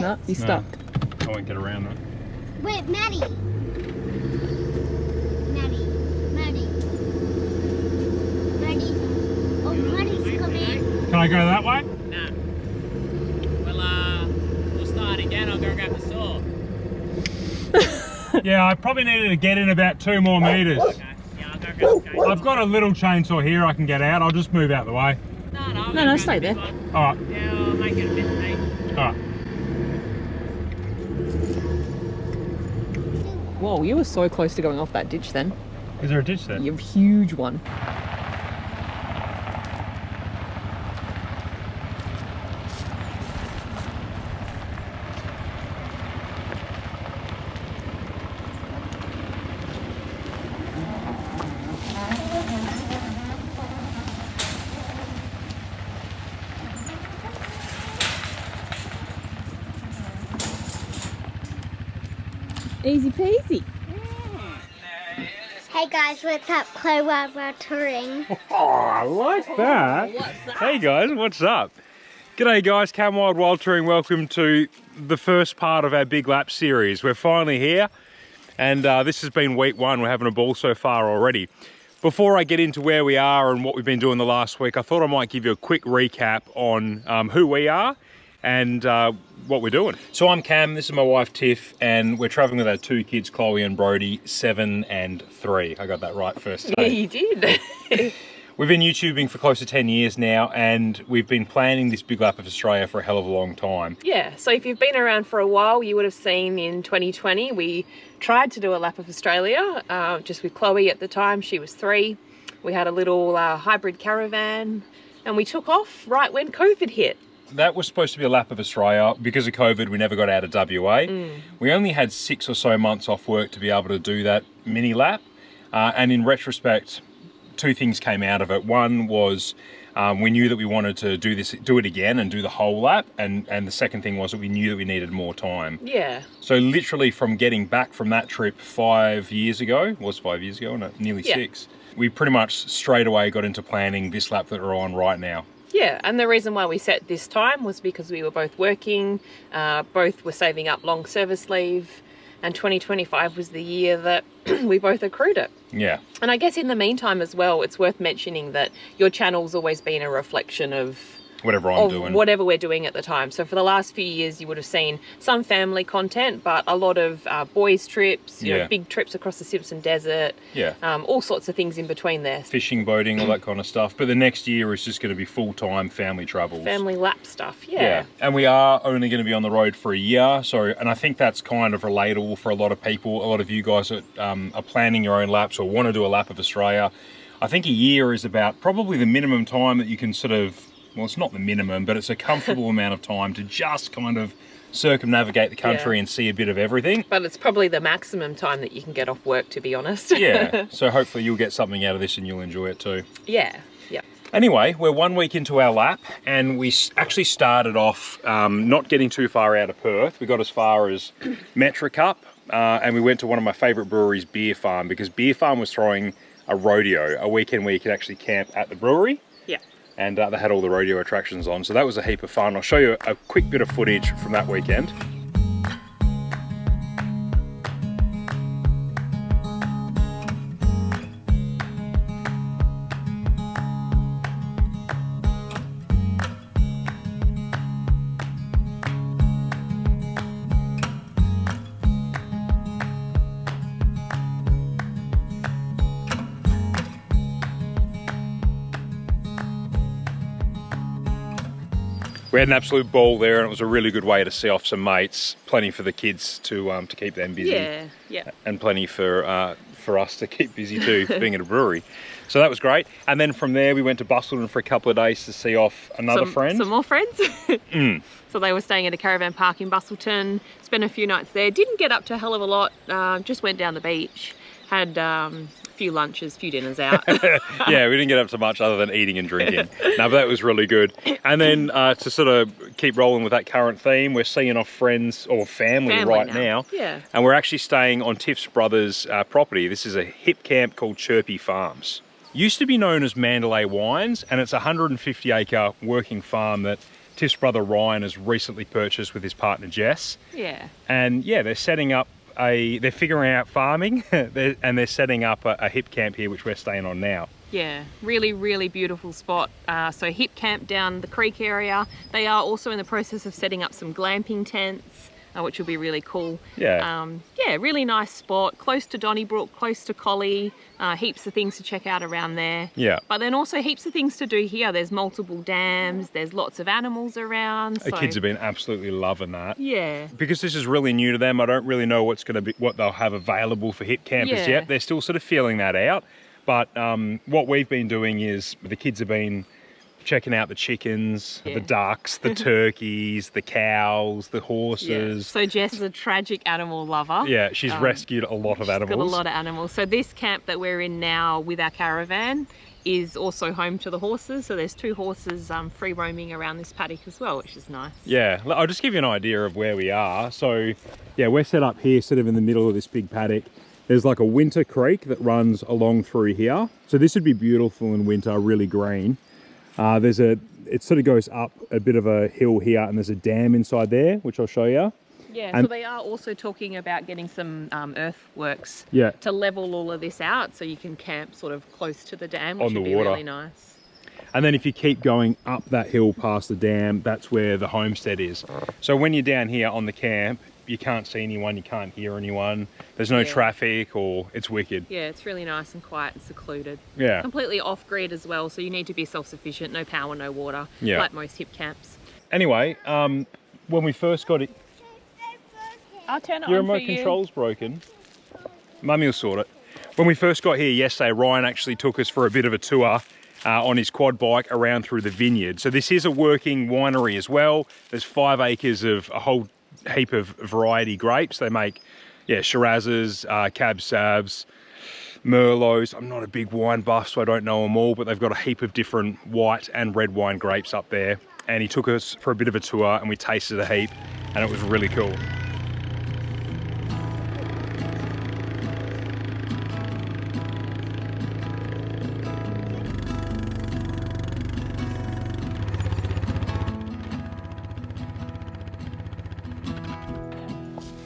No, you're stuck. I won't get around that. Wait, Maddie. Oh, Maddie's coming. Can I go that way? Nah. We'll start again. I'll go grab the saw. Yeah, I probably needed to get in about 2 more meters. Okay. Yeah, I'll go grab the chainsaw. I've got a little chainsaw here I can get out. I'll just move out the way. No, stay there. All right. Yeah, I'll make it a bit late. All right. Whoa, you were so close to going off that ditch then. Is there a ditch there? You have a huge one. Easy peasy. Hey guys, what's up? Chloe, we're touring. Oh, I like that. Hey guys, what's up? G'day guys, Cam Wild Touring. Welcome to the first part of our Big Lap series. We're finally here, and this has been week 1. We're having a ball so far already. Before I get into where we are and what we've been doing the last week, I thought I might give you a quick recap on who we are and what we're doing. So I'm Cam, this is my wife Tiff, and we're traveling with our 2 kids, Chloe and Brodie, 7 and 3. I got that right first time. Yeah, you did. We've been YouTubing for close to 10 years now, and we've been planning this Big Lap of Australia for a hell of a long time. Yeah, so if you've been around for a while, you would have seen in 2020, we tried to do a lap of Australia, just with Chloe at the time. She was 3. We had a little hybrid caravan, and we took off right when COVID hit. That was supposed to be a lap of Australia. Because of COVID, we never got out of WA. We only had 6 or so months off work to be able to do that mini lap. And in retrospect, 2 things came out of it. One was we knew that we wanted to do it again and do the whole lap. And the second thing was that we knew that we needed more time. Yeah. So literally from getting back from that trip 5 years ago, it was 5 years ago, no, nearly 6, we pretty much straight away got into planning this lap that we're on right now. Yeah, and the reason why we set this time was because we were both working, both were saving up long service leave, and 2025 was the year that we both accrued it. Yeah. And I guess in the meantime as well, it's worth mentioning that your channel's always been a reflection of whatever I'm doing. Whatever we're doing at the time. So for the last few years, you would have seen some family content, but a lot of boys trips, you know, big trips across the Simpson Desert. Yeah. All sorts of things in between there. Fishing, boating, all that kind of stuff. But the next year is just going to be full-time family travels. Family lap stuff, yeah. And we are only going to be on the road for a year. So, and I think that's kind of relatable for a lot of people. A lot of you guys that are planning your own laps or want to do a lap of Australia. I think a year is about probably the minimum time that you can sort of, well, it's not the minimum, but it's a comfortable amount of time to just kind of circumnavigate the country and see a bit of everything. But it's probably the maximum time that you can get off work, to be honest. Yeah, so hopefully you'll get something out of this and you'll enjoy it too. Yeah, yeah. Anyway, we're 1 week into our lap, and we actually started off not getting too far out of Perth. We got as far as Metricup, and we went to one of my favourite breweries, BeerFarm, because BeerFarm was throwing a rodeo, a weekend where you could actually camp at the brewery. Yeah. And they had all the rodeo attractions on, so that was a heap of fun. I'll show you a quick bit of footage from that weekend. We had an absolute ball there, and it was a really good way to see off some mates. Plenty for the kids to keep them busy. Yeah, yeah. And plenty for us to keep busy too, being at a brewery. So that was great. And then from there, we went to Bustleton for a couple of days to see off another friend. Some more friends. So they were staying at a caravan park in Bustleton. Spent a few nights there. Didn't get up to a hell of a lot. Just went down the beach. Had few lunches, few dinners out. Yeah, we didn't get up to much other than eating and drinking. No, but that was really good. And then to sort of keep rolling with that current theme, we're seeing off friends or family right now. Yeah. And we're actually staying on Tiff's brother's property. This is a hip camp called Chirpy Farms. Used to be known as Mandalay Wines, and it's a 150 acre working farm that Tiff's brother Ryan has recently purchased with his partner Jess. Yeah. And yeah, they're setting up they're figuring out farming and they're setting up a hip camp here, which we're staying on now. Yeah, really, really beautiful spot. So hip camp down the creek area. They are also in the process of setting up some glamping tents, which will be really cool. Yeah. Yeah, really nice spot, close to Donnybrook, close to Collie, heaps of things to check out around there. Yeah. But then also heaps of things to do here. There's multiple dams, there's lots of animals around. The kids have been absolutely loving that. Yeah. Because this is really new to them, I don't really know what they'll have available for hip campers yet. They're still sort of feeling that out. But what we've been doing is the kids have been checking out the chickens, the ducks, the turkeys, the cows, the horses. Yeah. So Jess is a tragic animal lover. Yeah, she's rescued a lot of animals. Got a lot of animals. So this camp that we're in now with our caravan is also home to the horses. So there's 2 horses free roaming around this paddock as well, which is nice. Yeah, I'll just give you an idea of where we are. So yeah, we're set up here, sort of in the middle of this big paddock. There's like a winter creek that runs along through here. So this would be beautiful in winter, really green. It sort of goes up a bit of a hill here and there's a dam inside there, which I'll show you. Yeah, and so they are also talking about getting some earthworks Yeah. to level all of this out so you can camp sort of close to the dam, which On the would be water. really nice. And then if you keep going up that hill past the dam, that's where the homestead is. So when you're down here on the camp, you can't see anyone, you can't hear anyone. There's no traffic, or it's wicked. Yeah, it's really nice and quiet and secluded. Yeah. Completely off-grid as well, so you need to be self-sufficient, no power, no water, Yeah. like most hip camps. Anyway, when we first got it, I'll turn it your on for remote you. control's broken. Mummy will sort it. When we first got here yesterday, Ryan actually took us for a bit of a tour on his quad bike around through the vineyard. So this is a working winery as well. There's 5 acres of a whole heap of variety grapes. They make Shirazes, Cab Savs, Merlots. I'm not a big wine buff, so I don't know them all, but they've got a heap of different white and red wine grapes up there. And he took us for a bit of a tour and we tasted a heap and it was really cool.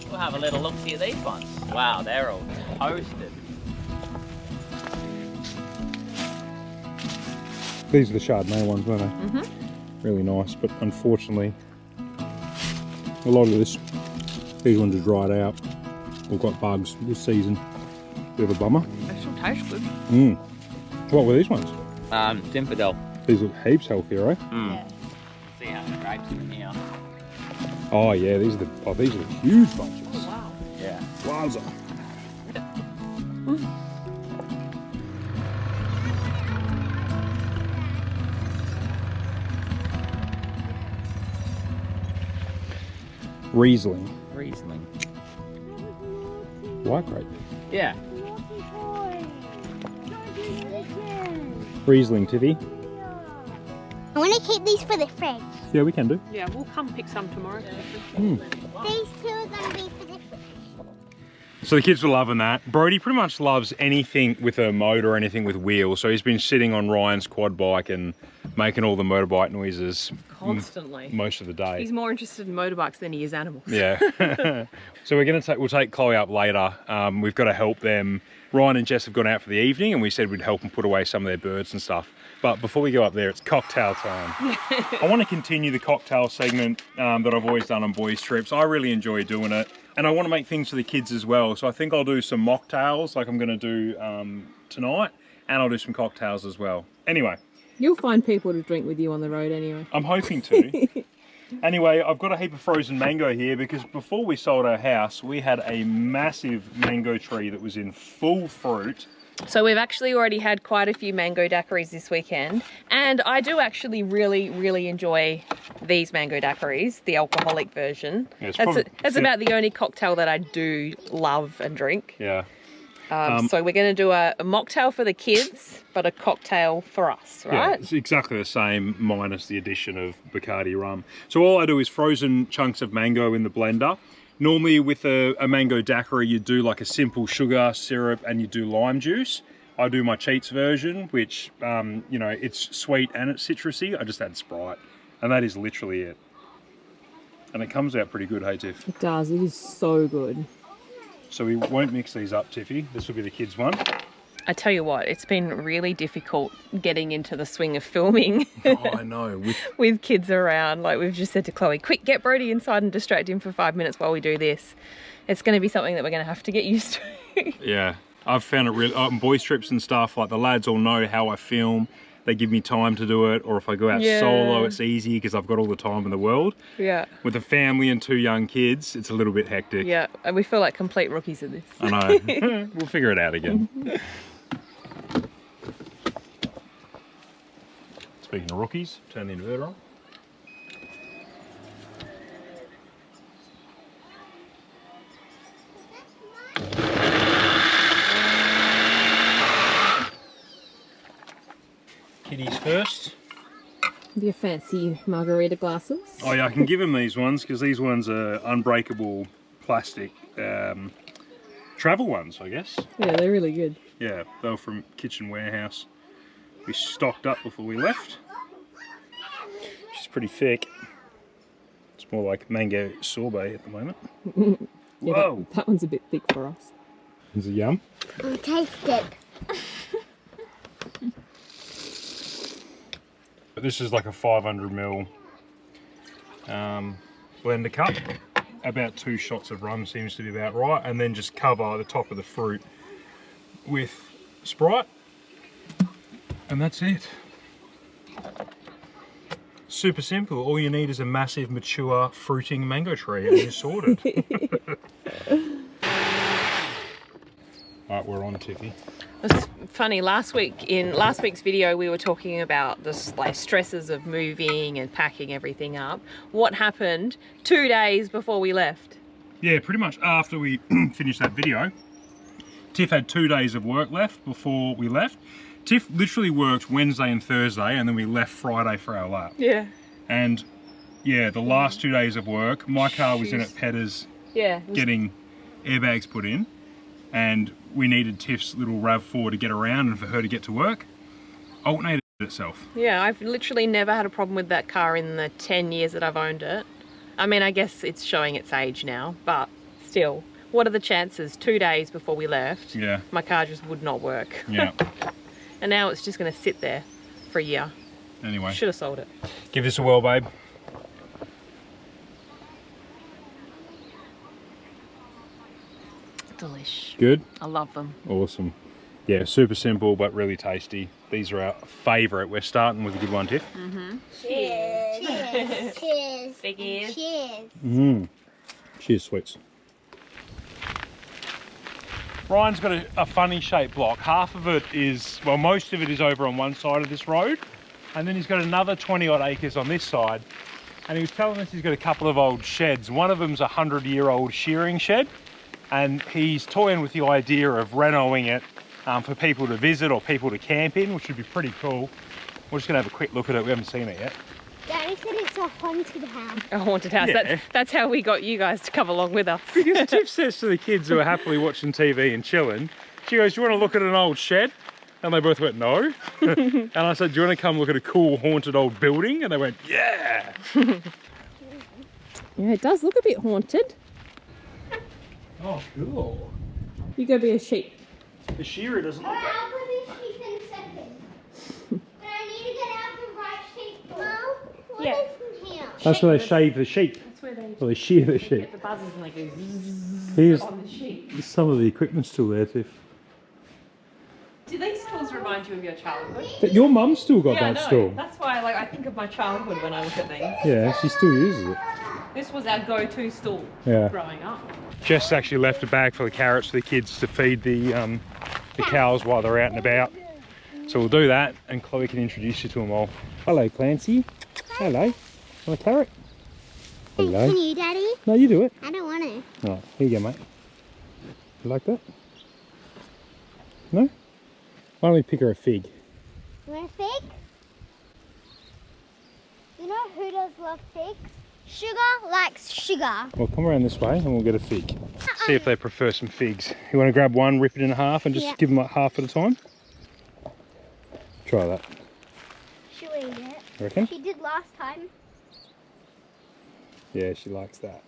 We'll have a little look-see at these ones. Wow, they're all toasted. These are the Chardonnay ones, weren't they? Mm-hmm. Really nice, but unfortunately, a lot of these ones are dried out or got bugs this season. Bit of a bummer. They still taste good. What were these ones? Zinfandel. These look heaps healthier, eh? Yeah. See how the grapes in here. Oh yeah, these are the huge bunches. Oh, wow. Yeah. Wowza. Riesling. White grape. Yeah. Riesling, Tiffy. I want to keep these for the fridge. Yeah, we can do. Yeah, we'll come pick some tomorrow. These 2 are going to be for the fridge. So the kids were loving that. Brodie pretty much loves anything with a motor or anything with wheels. So he's been sitting on Ryan's quad bike and making all the motorbike noises Constantly. most of the day. He's more interested in motorbikes than he is animals. Yeah. So we'll take Chloe up later. We've got to help them. Ryan and Jess have gone out for the evening and we said we'd help them put away some of their birds and stuff. But before we go up there, it's cocktail time. I want to continue the cocktail segment that I've always done on boys' trips. I really enjoy doing it. And I want to make things for the kids as well. So I think I'll do some mocktails like I'm going to do tonight. And I'll do some cocktails as well. Anyway. You'll find people to drink with you on the road anyway. I'm hoping to. Anyway, I've got a heap of frozen mango here because before we sold our house, we had a massive mango tree that was in full fruit. So we've actually already had quite a few mango daiquiris this weekend. And I do actually really enjoy these mango daiquiris, the alcoholic version. Yeah, that's about the only cocktail that I do love and drink. Yeah. So we're going to do a mocktail for the kids, but a cocktail for us, right? Yeah, it's exactly the same minus the addition of Bacardi rum. So all I do is frozen chunks of mango in the blender. Normally with a mango daiquiri, you do like a simple sugar syrup and you do lime juice. I do my Cheats version, which, you know, it's sweet and it's citrusy. I just add Sprite. And that is literally it. And it comes out pretty good, hey Tiff? It does, it is so good. So we won't mix these up, Tiffy. This will be the kids' one. I tell you what, it's been really difficult getting into the swing of filming. Oh, I know. With kids around. Like we've just said to Chloe, quick, get Brodie inside and distract him for 5 minutes while we do this. It's going to be something that we're going to have to get used to. Yeah, I've found it really, on boys trips and stuff, like the lads all know how I film. They give me time to do it, or if I go out solo, it's easy because I've got all the time in the world. Yeah. With a family and 2 young kids, it's a little bit hectic. Yeah, and we feel like complete rookies at this. I know. We'll figure it out again. Speaking of rookies, turn the inverter on. Kitties first. Your fancy margarita glasses. Oh yeah, I can give him these ones because these ones are unbreakable plastic travel ones, I guess. Yeah, they're really good. Yeah, they were from Kitchen Warehouse. We stocked up before we left. She's pretty thick. It's more like mango sorbet at the moment. Yeah, whoa! That one's a bit thick for us. Is it yum? I'll taste it. But this is like a 500ml blender cup. About 2 shots of rum seems to be about right, and then just cover the top of the fruit with Sprite, and that's it. Super simple. All you need is a massive, mature, fruiting mango tree, and you're sorted. Right, we're on, Tiffy. It's funny, last week's video we were talking about the like stresses of moving and packing everything up. What happened 2 days before we left? Yeah, pretty much after we finished that video, Tiff had 2 days of work left before we left. Tiff literally worked Wednesday and Thursday, and then we left Friday for our lap. Yeah. And yeah, the last 2 days of work, my car was in at Pedders getting airbags put in, and we needed Tiff's little RAV4 to get around and for her to get to work. Alternated itself. Yeah, I've literally never had a problem with that car in the 10 years that I've owned it. I mean, I guess it's showing its age now, but still, what are the chances 2 days before we left, my car just would not work. Yeah. And now it's just going to sit there for a year. Anyway. Should have sold it. Give this a whirl, babe. Delish. Good? I love them. Awesome. Yeah, super simple but really tasty. These are our favourite. We're starting with a good one, Tiff. Mm-hmm. Cheers. Cheers. Cheers. Big ears. Cheers. Mm. Cheers, sweets. Ryan's got a funny shaped block. Half of it is, well, most of it is over on one side of this road, and then he's got another 20 odd acres on this side. And he was telling us he's got a couple of old sheds. One of them's a 100-year-old shearing shed, and he's toying with the idea of renoing it for people to visit or people to camp in, which would be pretty cool. We're just gonna have a quick look at it. We haven't seen it yet. Daddy said it's a haunted house. A haunted house. Yeah. That's how we got you guys to come along with us. Because Tiff says to the kids who are happily watching TV and chilling, she goes, do you want to look at an old shed? And they both went, no. And I said, do you want to come look at a cool haunted old building? And they went, yeah. Yeah, it does look a bit haunted. Oh, cool. You go be a sheep. The shearer doesn't look bad. I'll put the sheep in second. But I need to get out the right sheep. Mom, what is in here? That's where they shave the sheep. That's where they Or they shear the sheep. get the buzzers and they go Here's on the sheep. some of the equipment still there, Tiff. Do these stools remind you of your childhood? But your mum's still got Yeah, I that know. stool. That's why I think of my childhood when I look at these. Yeah, she still uses it. This was our go-to stool growing up. Jess actually left a bag full of carrots for the kids to feed the cows while they're out and about. So we'll do that, and Chloe can introduce you to them all. Hello, Clancy. Hello. Want a carrot? Hello. Can you, Daddy? No, you do it. I don't want to. Oh, here you go, mate. You like that? No? Why don't we pick her a fig? You want a fig? You know who does love figs? Sugar likes sugar. Well, come around this way and we'll get a fig. See if they prefer some figs. You want to grab one, rip it in half, and just give them like half at a time? Try that. She'll eat it. You reckon? She did last time. Yeah, she likes that.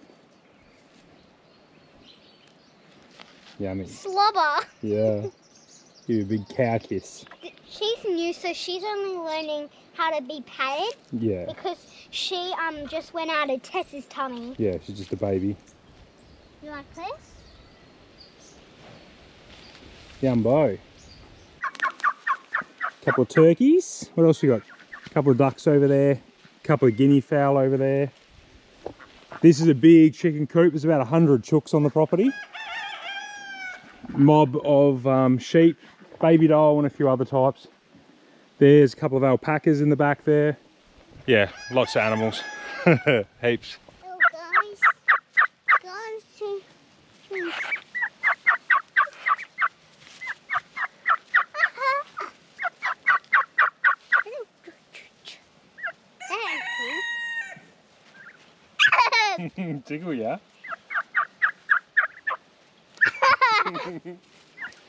Yummy. Slobber. Yeah. Give you a big cow kiss. She's new, so she's only learning how to be patted. Yeah. Because she just went out of Tess's tummy. Yeah, she's just a baby. You like this? Yumbo. Couple of turkeys. What else we got? Couple of ducks over there. Couple of guinea fowl over there. This is a big chicken coop. There's about 100 chooks on the property. Mob of sheep, baby doe and a few other types. There's a couple of alpacas in the back there. Yeah, lots of animals. Heaps. Oh, guys, Tickle, yeah?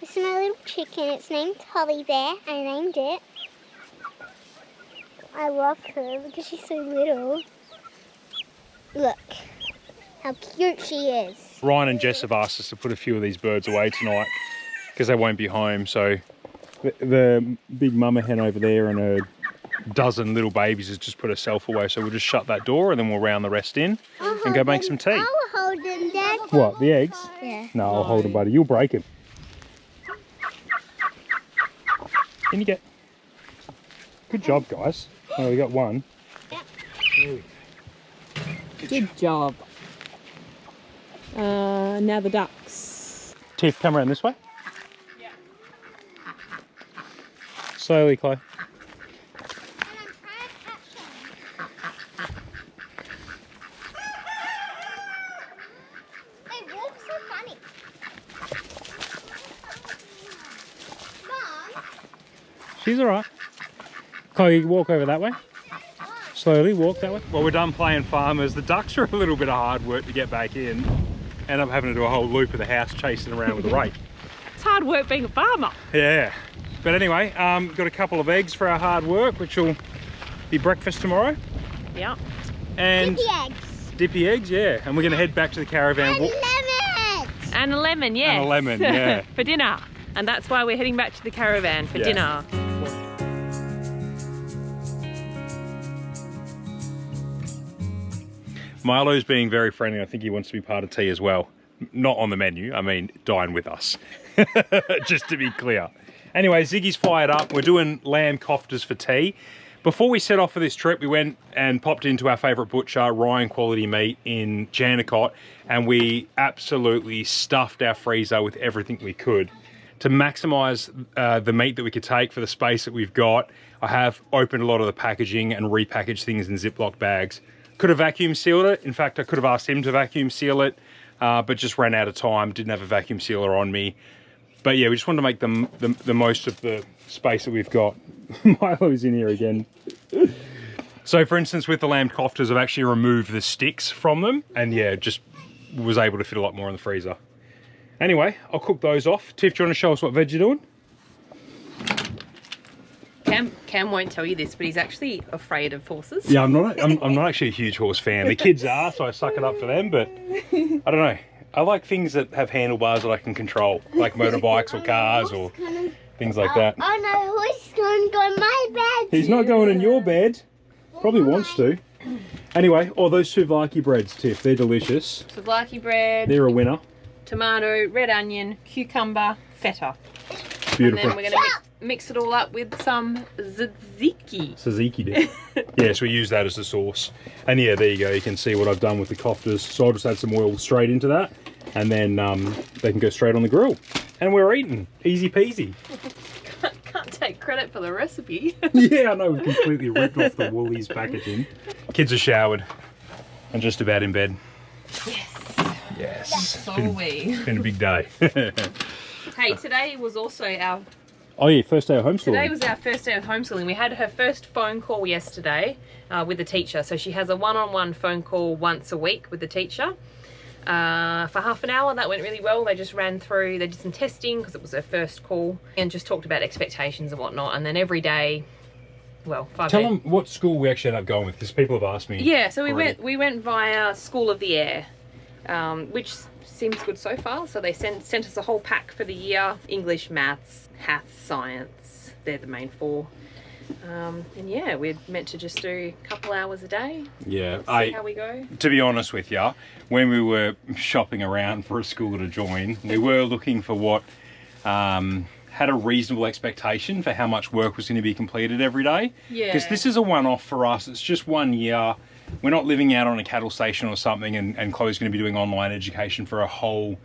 This is my little chicken. It's named Holly Bear. I named it. I love her because she's so little. Look how cute she is. Ryan and Jess have asked us to put a few of these birds away tonight because they won't be home. So the big mama hen over there and her dozen little babies has just put herself away. So we'll just shut that door and then we'll round the rest in and go make some tea. I'll hold them, Dad. What, the eggs? Yeah. No, I'll hold them, buddy. You'll break them. Can you get... Good job, guys. Oh, we got one. Good job. Now the ducks. Tiff, come around this way. Yeah. Slowly, Chloe. They walk so funny. Mom. She's all right. Chloe, walk over that way. Slowly, walk that way. Well, we're done playing farmers. The ducks are a little bit of hard work to get back in. End up having to do a whole loop of the house chasing around with a rake. It's hard work being a farmer. Yeah. But anyway, got a couple of eggs for our hard work, which will be breakfast tomorrow. Yeah. And Dippy eggs. dippy eggs, yeah. And we're going to head back to the caravan. And lemons. And a lemon, yes. And a lemon, yeah. For dinner. And that's why we're heading back to the caravan for Yeah. dinner. Milo's being very friendly. I think he wants to be part of tea as well. Not on the menu, I mean dine with us. Just to be clear. Anyway, Ziggy's fired up. We're doing lamb koftas for tea. Before we set off for this trip, we went and popped into our favourite butcher, Ryan Quality Meat in Jandakot, and we absolutely stuffed our freezer with everything we could. To maximise the meat that we could take for the space that we've got, I have opened a lot of the packaging and repackaged things in Ziploc bags. Could have vacuum sealed it. In fact, I could have asked him to vacuum seal it, but just ran out of time. Didn't have a vacuum sealer on me. But yeah, we just wanted to make the most of the space that we've got. Milo's in here again. So for instance, with the lamb koftas, I've actually removed the sticks from them. And yeah, just was able to fit a lot more in the freezer. Anyway, I'll cook those off. Tiff, do you want to show us what veg you're doing? Cam won't tell you this, but he's actually afraid of horses. Yeah, I'm not actually a huge horse fan. The kids are, so I suck it up for them, but I don't know. I like things that have handlebars that I can control, like motorbikes or cars or things like that. Oh no, who's going to go in my bed? He's not going in your bed. Probably wants to. Anyway, those souvlaki breads, Tiff, they're delicious. Souvlaki bread, They're a winner. tomato, red onion, cucumber, feta. Beautiful. And then we're going to mix it all up with some tzatziki. Tzatziki dip. Yes, we use that as the sauce. And yeah, there you go. You can see what I've done with the koftas. So I'll just add some oil straight into that. And then they can go straight on the grill. And we're eating. Easy peasy. Can't take credit for the recipe. Yeah, I know. We completely ripped off the Woolies packaging. Kids are showered. And just about in bed. Yes. Yes. So we. It's been a big day. Hey, today was also our... Oh yeah, first day of homeschooling. Today was our first day of homeschooling. We had her first phone call yesterday with the teacher. So she has a one-on-one phone call once a week with the teacher. For half an hour, that went really well. They just ran through, they did some testing because it was her first call and just talked about expectations and whatnot. And then every day well, 5A. Tell them what school we actually ended up going with, because people have asked me. Yeah, so already. we went via School of the Air, which seems good so far. So they sent us a whole pack for the year: English, maths, science. They're the main 4. And yeah, we're meant to just do a couple hours a day. Yeah, See how we go. To be honest with you, when we were shopping around for a school to join, we were looking for what had a reasonable expectation for how much work was going to be completed every day. Yeah. Because this is a one-off for us. It's just 1 year. We're not living out on a cattle station or something, and Chloe's going to be doing online education for a whole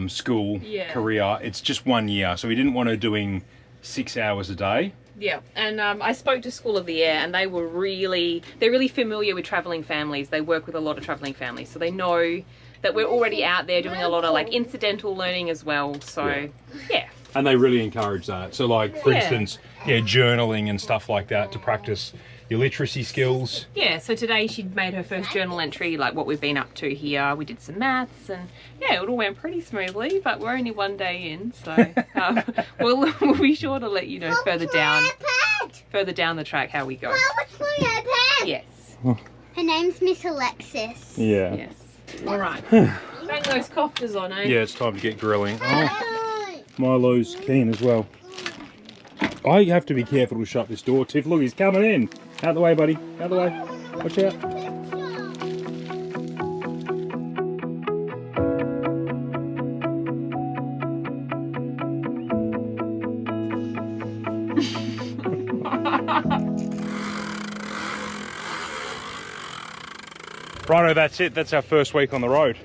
school career. It's just 1 year, so we didn't want her doing 6 hours a day. Yeah, and I spoke to School of the Air, and they're really familiar with travelling families. They work with a lot of travelling families, so they know that we're already out there doing a lot of like incidental learning as well. So yeah. And they really encourage that. So like, for instance, journaling and stuff like that to practice your literacy skills. Yeah, so today she made her first journal entry, like what we've been up to here. We did some maths, and yeah, it all went pretty smoothly, but we're only 1 day in, so we'll be sure to let you know further down the track how we go. What's my iPad? Yes. Her name's Miss Alexis. Yeah. Yes. All right. Bang those Koftas on, eh? Yeah, it's time to get grilling. Oh, Milo's keen as well. I have to be careful to shut this door. Tiff, look, he's coming in. Out the way, buddy. Out the way. Watch out. Righto, that's it. That's our first week on the road.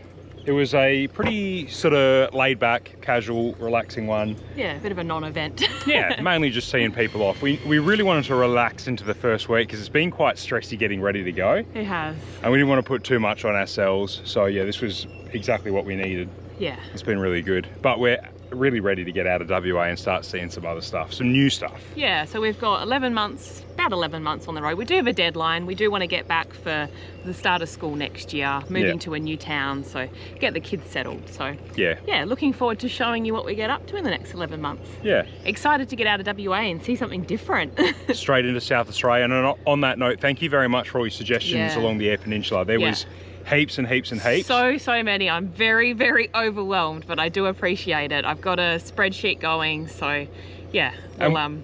It was a pretty sort of laid-back, casual, relaxing one. Yeah, a bit of a non-event. Yeah, mainly just seeing people off. We really wanted to relax into the first week because it's been quite stressy getting ready to go. It has. And we didn't want to put too much on ourselves. So yeah, this was exactly what we needed. Yeah. It's been really good. But we're really ready to get out of WA and start seeing some other stuff, some new stuff. Yeah, so we've got about 11 months on the road. We do have a deadline. We do want to get back for the start of school next year, moving to a new town, so get the kids settled. So yeah, looking forward to showing you what we get up to in the next 11 months. Yeah. Excited to get out of WA and see something different. Straight into South Australia. And on that note, thank you very much for all your suggestions along the Eyre Peninsula. There was heaps and heaps and heaps. So many. I'm very, very overwhelmed, but I do appreciate it. I've got a spreadsheet going, so yeah.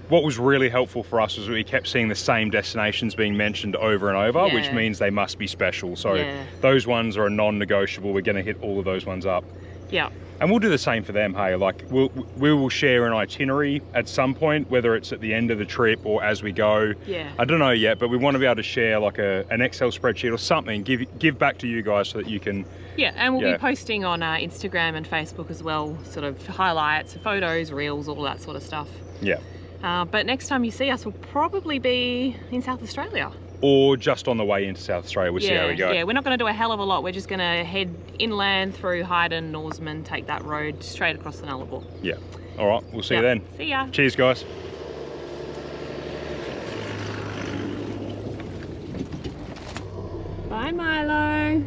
What was really helpful for us was we kept seeing the same destinations being mentioned over and over, which means they must be special. So those ones are a non-negotiable. We're going to hit all of those ones up. Yeah. And we'll do the same for them, hey? Like, we will share an itinerary at some point, whether it's at the end of the trip or as we go. Yeah. I don't know yet, but we want to be able to share like an Excel spreadsheet or something, give back to you guys so that you can... Yeah, and we'll be posting on Instagram and Facebook as well, sort of highlights, photos, reels, all that sort of stuff. Yeah. But next time you see us, we'll probably be in South Australia. Or just on the way into South Australia. We'll see how we go. Yeah, we're not going to do a hell of a lot. We're just going to head inland through Hyden, Norseman, take that road straight across the Nullarbor. Yeah. All right, we'll see you then. See ya. Cheers, guys. Bye, Milo.